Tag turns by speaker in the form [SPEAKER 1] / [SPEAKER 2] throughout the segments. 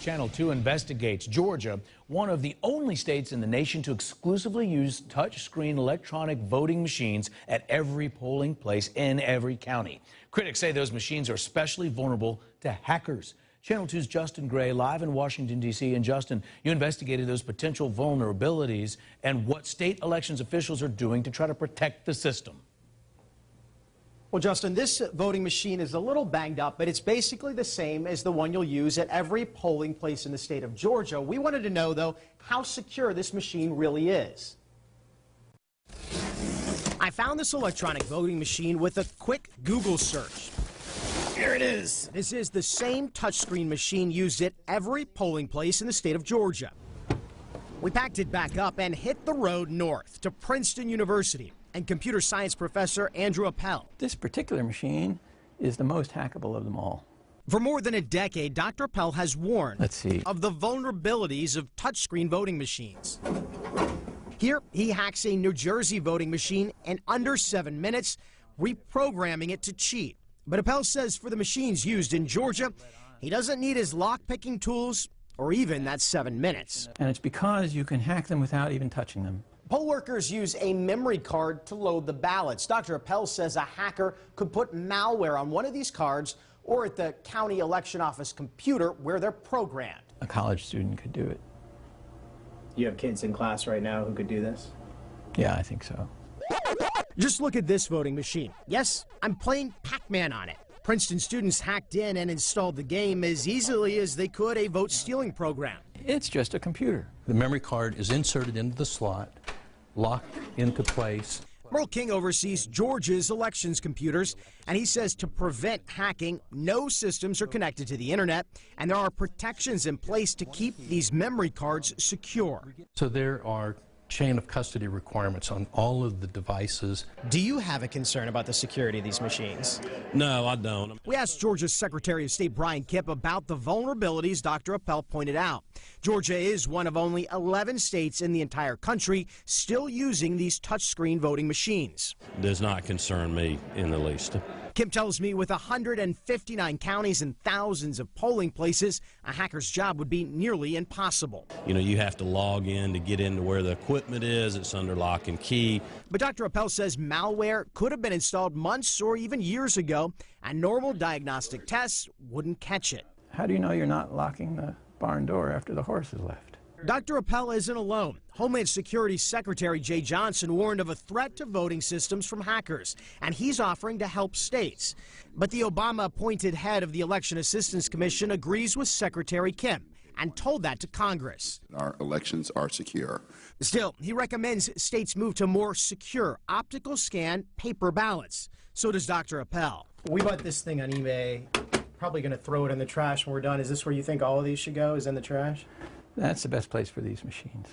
[SPEAKER 1] Channel 2 investigates Georgia, one of the only states in the nation to exclusively use touchscreen electronic voting machines at every polling place in every county. Critics say those machines are especially vulnerable to hackers. Channel 2's Justin Gray live in Washington, D.C. And Justin, you investigated those potential vulnerabilities and what state elections officials are doing to try to protect the system.
[SPEAKER 2] Well, Justin, this voting machine is a little banged up, but it's basically the same as the one you'll use at every polling place in the state of Georgia. We wanted to know, though, how secure this machine really is. I found this electronic voting machine with a quick Google search. Here it is. This is the same touchscreen machine used at every polling place in the state of Georgia. We packed it back up and hit the road north to Princeton University and computer science professor Andrew Appel.
[SPEAKER 3] This particular machine is the most hackable of them all.
[SPEAKER 2] For more than a decade, Dr. Appel has warned of the vulnerabilities of touchscreen voting machines. Here, he hacks a New Jersey voting machine in under 7 minutes, reprogramming it to cheat. But Appel says for the machines used in Georgia, he doesn't need his lock-picking tools or even that 7 minutes.
[SPEAKER 3] And it's because you can hack them without even touching them.
[SPEAKER 2] Poll workers use a memory card to load the ballots. Dr. Appel says a hacker could put malware on one of these cards or at the county election office computer where they're programmed.
[SPEAKER 3] A college student could do it.
[SPEAKER 4] You have kids in class right now who could do this?
[SPEAKER 3] Yeah, I think so.
[SPEAKER 2] Just look at this voting machine. Yes, I'm playing Pac-Man on it. Princeton students hacked in and installed the game as easily as they could a vote-stealing program.
[SPEAKER 3] It's just a computer.
[SPEAKER 5] The memory card is inserted into the slot, locked into place.
[SPEAKER 2] Merle King oversees Georgia's elections computers, and he says to prevent hacking, no systems are connected to the internet, and there are protections in place to keep these memory cards secure.
[SPEAKER 5] So there are chain of custody requirements on all of the devices.
[SPEAKER 2] Do you have a concern about the security of these machines?
[SPEAKER 5] No, I don't.
[SPEAKER 2] We asked Georgia's Secretary of State Brian Kemp about the vulnerabilities Dr. Appel pointed out. Georgia is one of only 11 states in the entire country still using these touchscreen voting machines.
[SPEAKER 6] Does not concern me in the least.
[SPEAKER 2] Kemp tells me with 159 counties and thousands of polling places, a hacker's job would be nearly impossible.
[SPEAKER 6] You know, you have to log in to get into where the equipment is. It's under lock and key.
[SPEAKER 2] But Dr. Appel says malware could have been installed months or even years ago, and normal diagnostic tests wouldn't catch it.
[SPEAKER 3] How do you know you're not locking the barn door after the horse has left?
[SPEAKER 2] Dr. Appel isn't alone. Homeland Security Secretary Jay Johnson warned of a threat to voting systems from hackers, and he's offering to help states. But the Obama-appointed head of the Election Assistance Commission agrees with Secretary Kemp and told that to Congress.
[SPEAKER 7] Our elections are secure.
[SPEAKER 2] Still, he recommends states move to more secure optical scan paper ballots. So does Dr. Appel.
[SPEAKER 4] We bought this thing on eBay. Probably going to throw it in the trash when we're done. Is this where you think all of these should go, is in the trash?
[SPEAKER 3] That's the best place for these machines.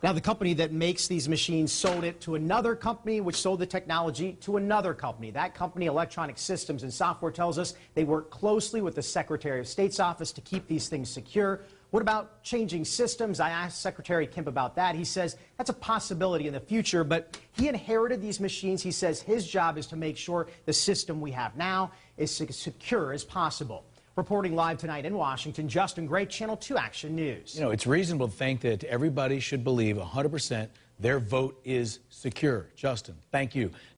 [SPEAKER 2] Now, the company that makes these machines sold it to another company, which sold the technology to another company. That company, Electronic Systems and Software, tells us they work closely with the Secretary of State's office to keep these things secure. What about changing systems? I asked Secretary Kemp about that. He says that's a possibility in the future, but he inherited these machines. He says his job is to make sure the system we have now is as secure as possible. Reporting live tonight in Washington, Justin Gray, Channel 2 Action News.
[SPEAKER 1] You know, it's reasonable to think that everybody should believe 100% their vote is secure. Justin, thank you.